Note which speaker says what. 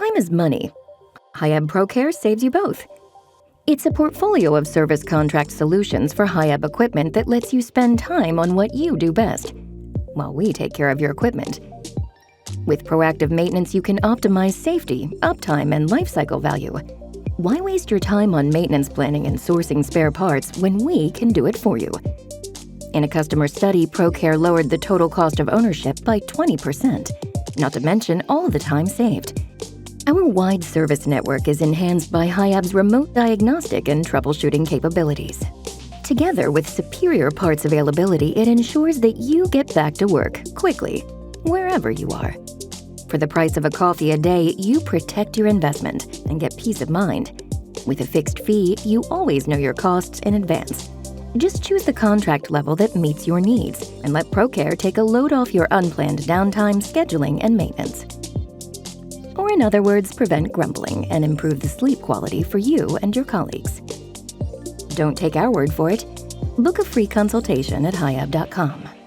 Speaker 1: time is money. Hiab ProCare saves you both. It's a portfolio of service contract solutions for Hiab equipment that lets you spend time on what you do best, while we take care of your equipment. With proactive maintenance, you can optimize safety, uptime, and lifecycle value. Why waste your time on maintenance planning and sourcing spare parts when we can do it for you? In a customer study, ProCare lowered the total cost of ownership by 20%, not to mention all the time saved. Our wide service network is enhanced by Hiab's remote diagnostic and troubleshooting capabilities. Together with superior parts availability, it ensures that you get back to work quickly, wherever you are. For the price of a coffee a day, you protect your investment and get peace of mind. With a fixed fee, you always know your costs in advance. Just choose the contract level that meets your needs and let ProCare take a load off your unplanned downtime, scheduling, and maintenance. Or in other words, prevent grumbling and improve the sleep quality for you and your colleagues. Don't take our word for it. Book a free consultation at hiab.com.